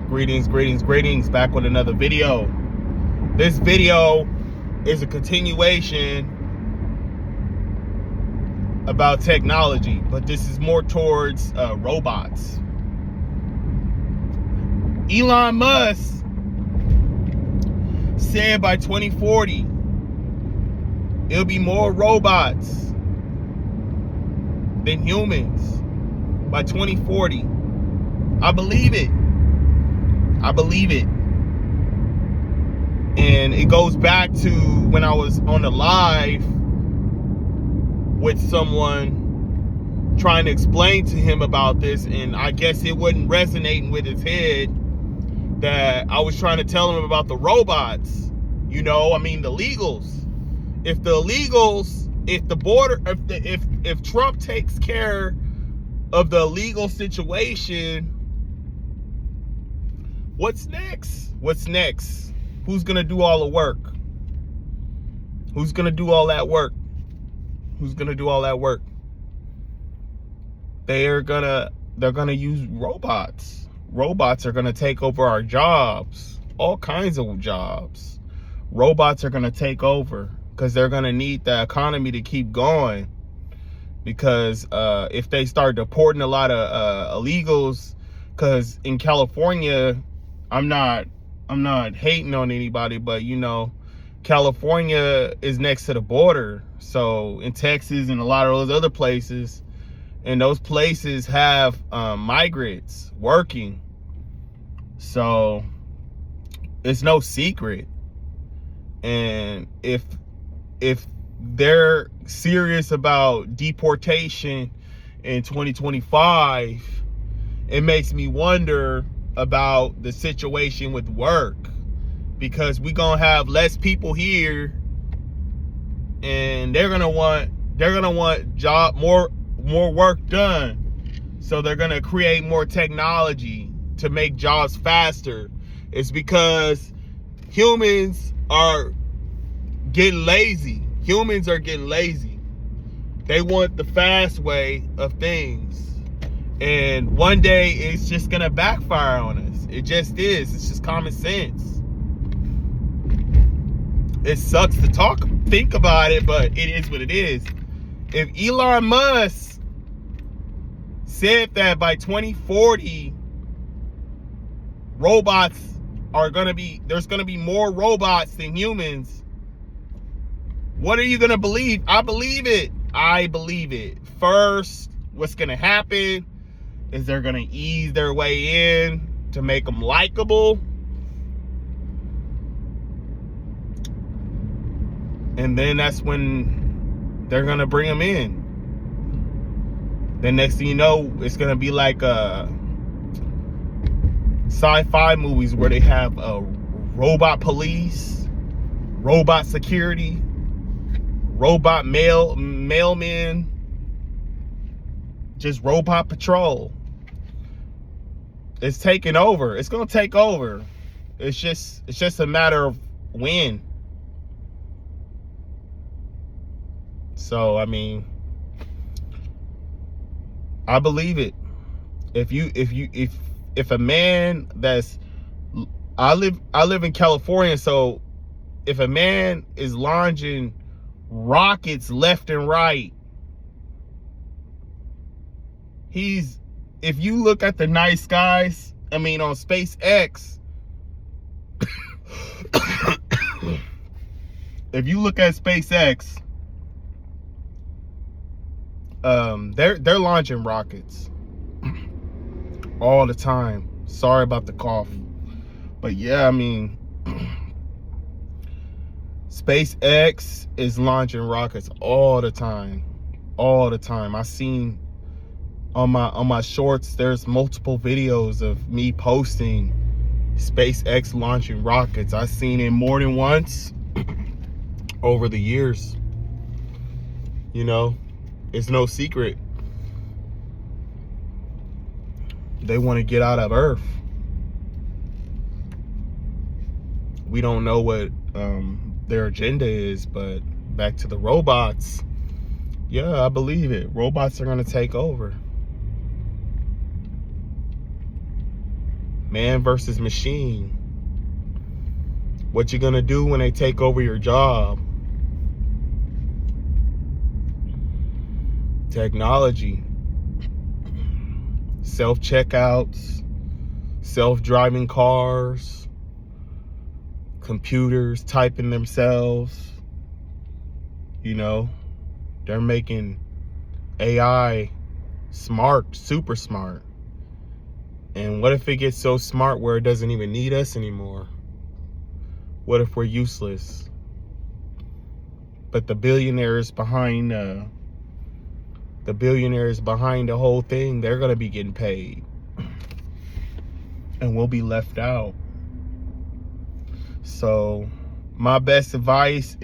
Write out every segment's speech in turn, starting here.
Greetings, back with another video. This video is a continuation about technology, but this is more towards robots. Elon Musk said by 2040, it'll be more robots than humans by 2040. I believe it. And it goes back to when I was on the live with someone trying to explain to him about this, and I guess it wasn't resonating with his head that I was trying to tell him about the robots. You know, I mean, the legals. If Trump takes care of the legal situation, what's next? Who's gonna do all the work? Who's gonna do all that work? They're gonna use robots. Robots are gonna take over our jobs, all kinds of jobs. Robots are gonna take over because they're gonna need the economy to keep going. Because if they start deporting a lot of illegals, because in California, I'm not hating on anybody, but you know, California is next to the border. So in Texas and a lot of those other places, and those places have migrants working. So it's no secret. And if they're serious about deportation in 2025, it makes me wonder about the situation with work, because we're gonna have less people here, and they're gonna want more work done. So they're gonna create more technology to make jobs faster. It's because humans are getting lazy. They want the fast way of things. And one day it's just gonna backfire on us. It just is. It's just common sense. It sucks to think about it, but it is what it is. If Elon Musk said that by 2040, there's gonna be more robots than humans, what are you gonna believe? I believe it. First, what's gonna happen is they're gonna ease their way in to make them likable, and then that's when they're gonna bring them in. Then next thing you know, it's gonna be like sci-fi movies where they have a robot police, robot security, robot mailmen, just robot patrol. It's taking over. It's gonna take over. It's just a matter of when. So I mean, I believe it. If a man that's, I live in California, so if a man is launching rockets left and right, if you look at the night skies, I mean on SpaceX, if you look at SpaceX, they're launching rockets all the time. Sorry about the cough, but yeah, I mean, SpaceX is launching rockets all the time. I seen on my shorts, there's multiple videos of me posting SpaceX launching rockets. I've seen it more than once over the years. You know, it's no secret. They want to get out of Earth. We don't know what their agenda is, but back to the robots. Yeah, I believe it. Robots are going to take over. Man versus machine. What you gonna do when they take over your job? Technology. Self-checkouts, self-driving cars, computers typing themselves. You know, they're making AI smart, super smart. And what if it gets so smart where it doesn't even need us anymore? What if we're useless? But the billionaires behind the whole thing, they're gonna be getting paid, and we'll be left out. So my best advice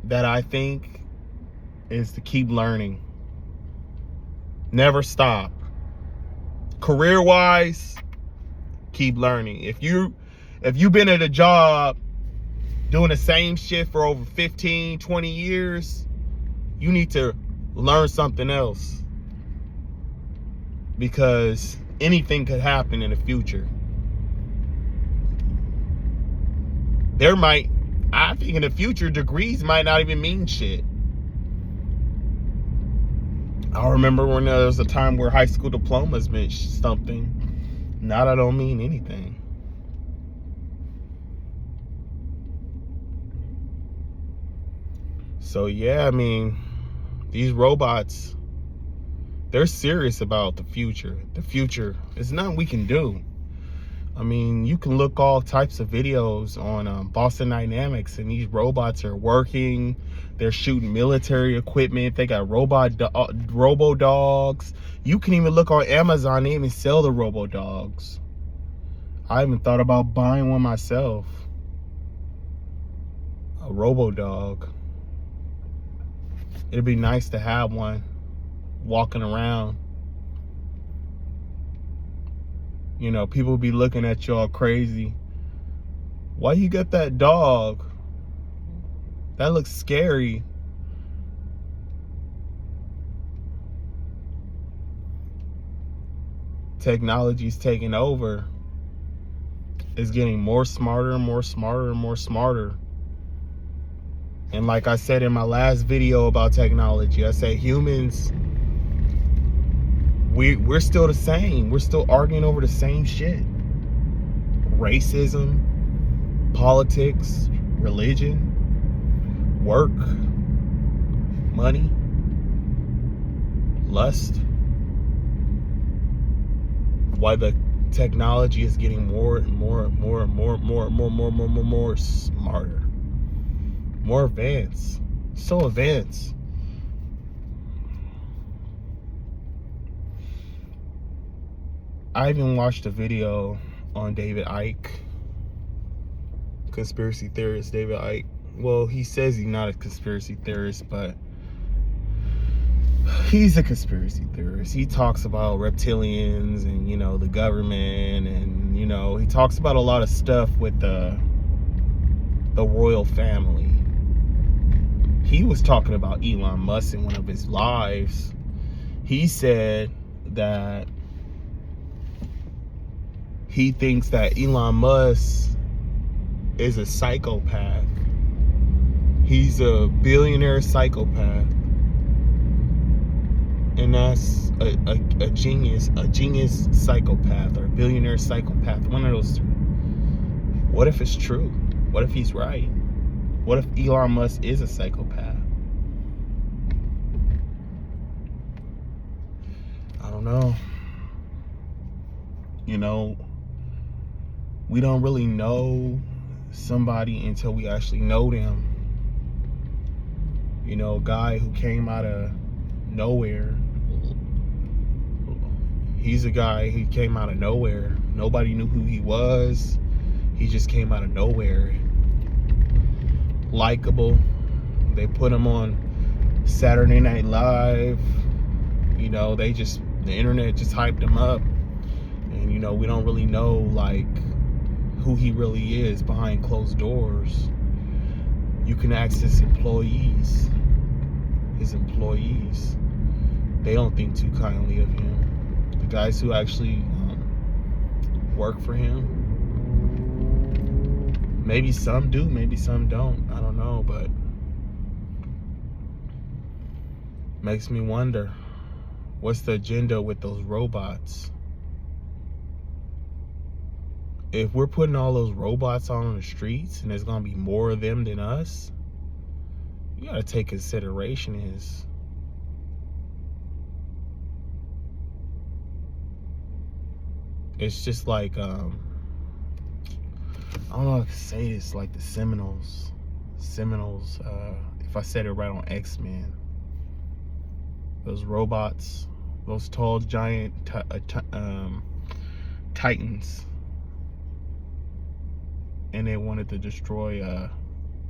that I think is to keep learning. Never stop. Career-wise, keep learning. If you've been at a job doing the same shit for over 15, 20 years, you need to learn something else, because anything could happen in the future. I think in the future, degrees might not even mean shit. I remember when there was a time where high school diplomas meant something. Now that don't mean anything. So yeah, I mean, these robots, they're serious about the future. The future is nothing we can do. I mean, you can look all types of videos on Boston Dynamics, and these robots are working. They're shooting military equipment. They got robo dogs. You can even look on Amazon. They even sell the robo dogs. I even thought about buying one myself. A robo dog. It'd be nice to have one walking around. You know, people be looking at y'all crazy. Why you got that dog? That looks scary. Technology's taking over. It's getting more smarter and more smarter and more smarter. And like I said in my last video about technology, I said humans, we're still the same. We're still arguing over the same shit. Racism, politics, religion, work, money, lust. Why the technology is getting more and more smarter, more advanced, so advanced. I even watched a video on David Icke, conspiracy theorist David Icke. Well, he says he's not a conspiracy theorist, but he's a conspiracy theorist. He talks about reptilians and, you know, the government, and, you know, he talks about a lot of stuff with the royal family. He was talking about Elon Musk in one of his lives. He said that he thinks that Elon Musk is a psychopath. He's a billionaire psychopath. And that's a genius psychopath, or a billionaire psychopath. One of those two. What if it's true? What if he's right? What if Elon Musk is a psychopath? I don't know. You know, we don't really know somebody until we actually know them. You know, a guy who came out of nowhere. He's a guy who came out of nowhere. Nobody knew who he was. He just came out of nowhere. Likeable. They put him on Saturday Night Live. You know, the internet just hyped him up. And, you know, we don't really know, like, who he really is behind closed doors. You can ask his employees. they don't think too kindly of him. The guys who actually work for him, maybe some do, maybe some don't. I don't know, but makes me wonder, what's the agenda with those robots? If we're putting all those robots on the streets and there's gonna be more of them than us, you gotta take consideration is it's just like I don't know how to say this, like the Seminoles, if I said it right, on X-Men, those robots, those tall giant titans, and they wanted to destroy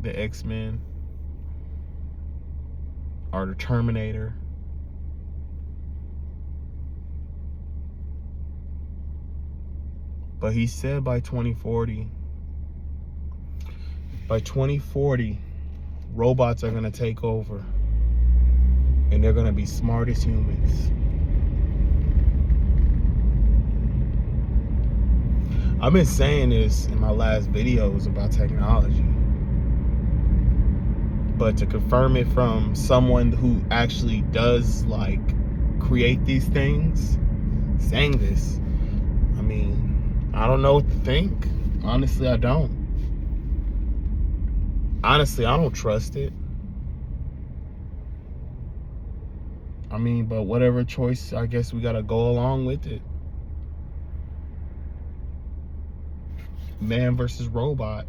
the X-Men or the Terminator. But he said by 2040, robots are gonna take over, and they're gonna be smart as humans. I've been saying this in my last videos about technology, but to confirm it from someone who actually does like create these things, saying this, I mean, I don't know what to think. Honestly, I don't. Honestly, I don't trust it. I mean, but whatever choice, I guess we gotta go along with it. Man versus robot.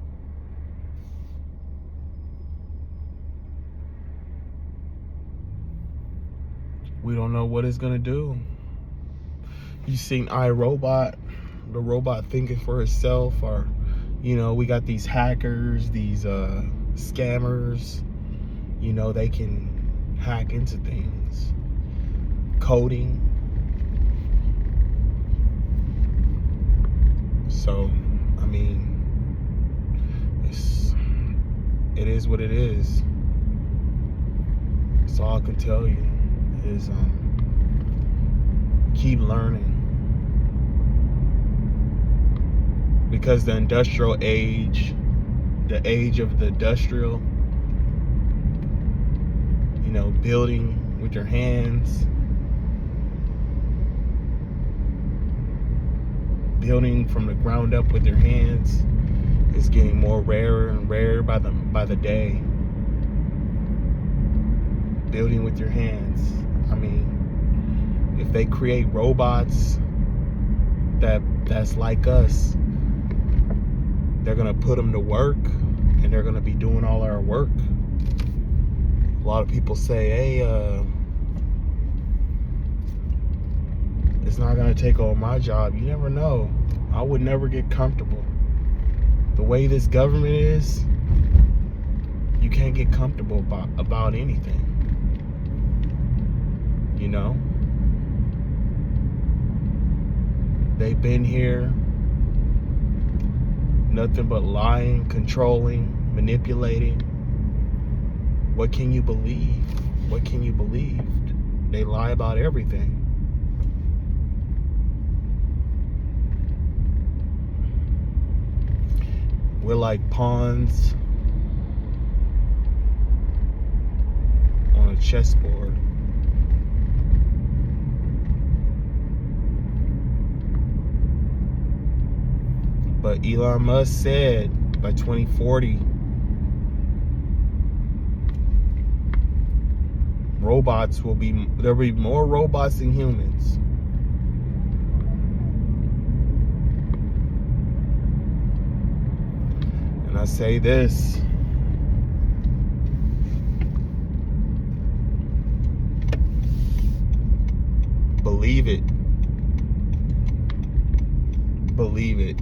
We don't know what it's gonna do. You seen iRobot, the robot thinking for itself, or you know, we got these hackers, these scammers, you know, they can hack into things, coding. So I mean, it is what it is. That's all I can tell you is keep learning. Because the industrial age, the age of the industrial, you know, building with your hands, building from the ground up with your hands, is getting more rarer and rarer by the day. Building with your hands. I mean, if they create robots that's like us, they're gonna put them to work, and they're gonna be doing all our work. A lot of people say, hey, it's not gonna take over my job. You never know. I would never get comfortable. The way this government is, you can't get comfortable about anything. You know? They've been here, nothing but lying, controlling, manipulating. What can you believe? What can you believe? They lie about everything. We're like pawns on a chessboard. But Elon Musk said by 2040, there'll be more robots than humans. And I say this, believe it. Believe it.